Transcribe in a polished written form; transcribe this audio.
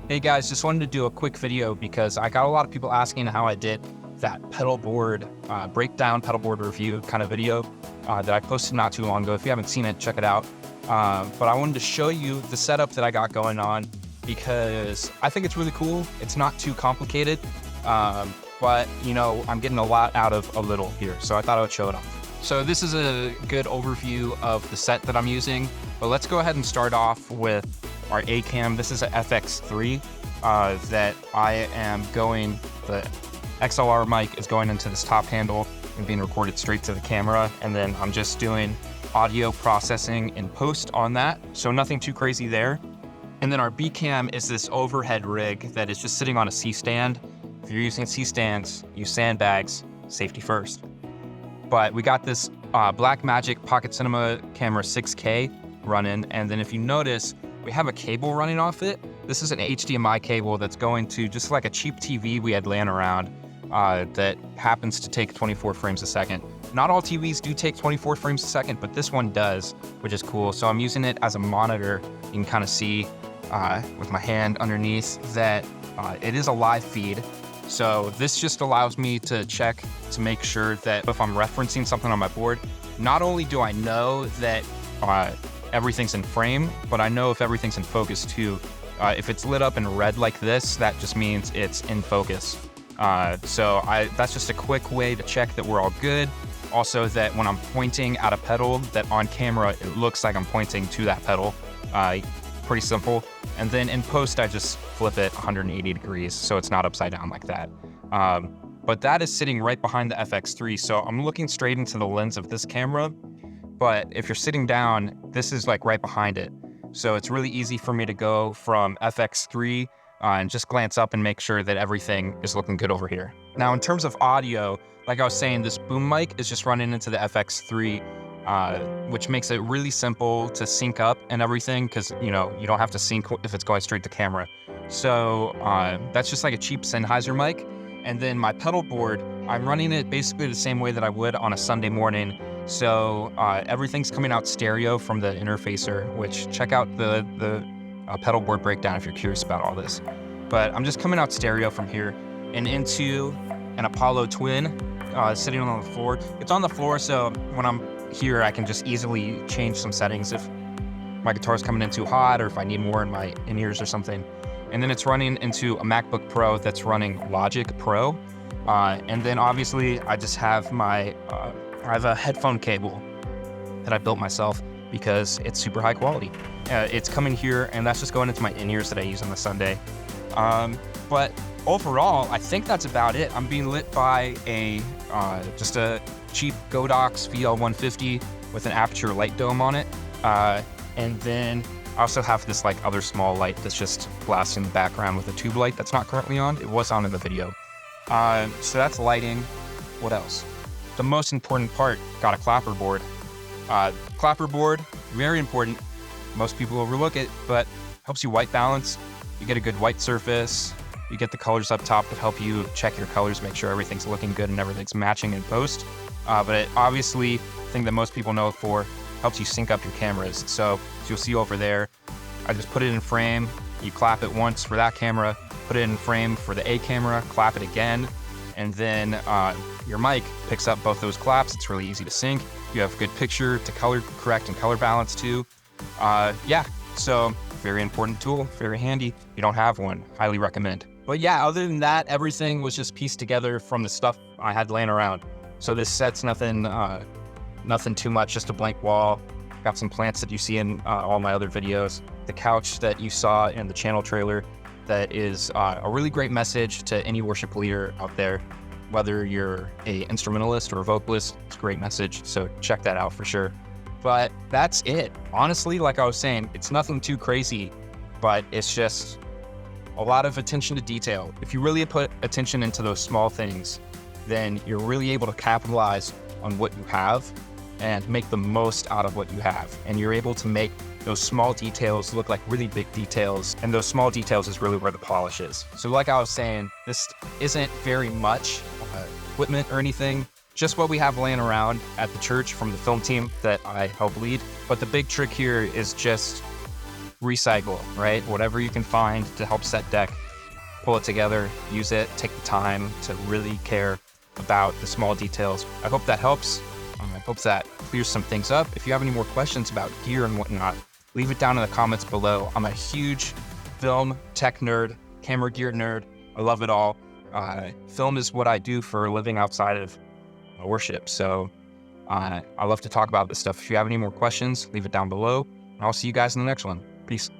Hey guys, just wanted to do a quick video because I got a lot of people asking how I did that pedalboard breakdown, pedalboard review kind of video that I posted not too long ago. If you haven't seen it, check it out. But I wanted to show you the setup that I got going on because I think it's really cool. It's not too complicated, but you know, I'm getting a lot out of a little here, so I thought I would show it off. So this is a good overview of the set that I'm using, but let's go ahead and start off with our A cam. This is a FX3 that I am going, the XLR mic is going into this top handle and being recorded straight to the camera. And then I'm just doing audio processing in post on that. So nothing too crazy there. And then our B cam is this overhead rig that is just sitting on a C-stand. If you're using C-stands, use sandbags, safety first. But we got this Blackmagic Pocket Cinema Camera 6K running. And then if you notice, we have a cable running off it. This is an HDMI cable that's going to just like a cheap TV we had laying around that happens to take 24 frames a second. Not all TVs do take 24 frames a second, but this one does, which is cool. So I'm using it as a monitor. You can kind of see with my hand underneath that it is a live feed. So this just allows me to check to make sure that if I'm referencing something on my board, not only do I know that everything's in frame, but I know if everything's in focus too. If it's lit up in red like this, that just means it's in focus. So that's just a quick way to check that we're all good. Also that when I'm pointing at a pedal, that on camera, it looks like I'm pointing to that pedal. Pretty simple. And then in post, I just flip it 180 degrees, so it's not upside down like that. But that is sitting right behind the FX3. So I'm looking straight into the lens of this camera. But if you're sitting down, this is like right behind it. So it's really easy for me to go from FX3 and just glance up and make sure that everything is looking good over here. Now, in terms of audio, like I was saying, this boom mic is just running into the FX3, which makes it really simple to sync up and everything because, you know, you don't have to sync if it's going straight to camera. So that's just like a cheap Sennheiser mic. And then my pedal board, I'm running it basically the same way that I would on a Sunday morning. So everything's coming out stereo from the interfacer, which check out the Pedalboard breakdown if you're curious about all this. But I'm just coming out stereo from here and into an Apollo Twin sitting on the floor. It's on the floor, so when I'm here, I can just easily change some settings if my guitar's coming in too hot or if I need more in my in-ears or something. And then it's running into a MacBook Pro that's running Logic Pro. And then obviously I just have my I have a headphone cable that I built myself because it's super high quality. It's coming here, and that's just going into my in-ears that I use on the Sunday. But overall, I think that's about it. I'm being lit by just a cheap Godox VL150 with an aperture light dome on it. And then I also have this like other small light that's just blasting the background with a tube light that's not currently on. It was on in the video. So that's lighting. What else? The most important part, got a clapper board. Clapper board, very important. Most people overlook it, but helps you white balance. You get a good white surface. You get the colors up top that help you check your colors, make sure everything's looking good and everything's matching in post. But it obviously, the thing that most people know it for, helps you sync up your cameras. So as you'll see over there, I just put it in frame. You clap it once for that camera, put it in frame for the A camera, clap it again, and then your mic picks up both those claps. It's really easy to sync. You have good picture to color correct and color balance too. Yeah, so very important tool, very handy. If you don't have one, highly recommend. But yeah, other than that, everything was just pieced together from the stuff I had laying around. So this set's nothing too much, just a blank wall. Got some plants that you see in all my other videos. The couch that you saw in the channel trailer, that is a really great message to any worship leader out there. Whether you're a instrumentalist or a vocalist, it's a great message. So check that out for sure. But that's it. Honestly, like I was saying, it's nothing too crazy, but it's just a lot of attention to detail. If you really put attention into those small things, then you're really able to capitalize on what you have and make the most out of what you have. And you're able to make those small details look like really big details, and those small details is really where the polish is. So like I was saying, this isn't very much equipment or anything, just what we have laying around at the church from the film team that I help lead. But the big trick here is just recycle, right? Whatever you can find to help set deck, pull it together, use it, take the time to really care about the small details. I hope that helps. I hope that clears some things up. If you have any more questions about gear and whatnot, leave it down in the comments below. I'm a huge film tech nerd, camera gear nerd. I love it all. Film is what I do for a living outside of worship. So I love to talk about this stuff. If you have any more questions, leave it down below. I'll see you guys in the next one. Peace.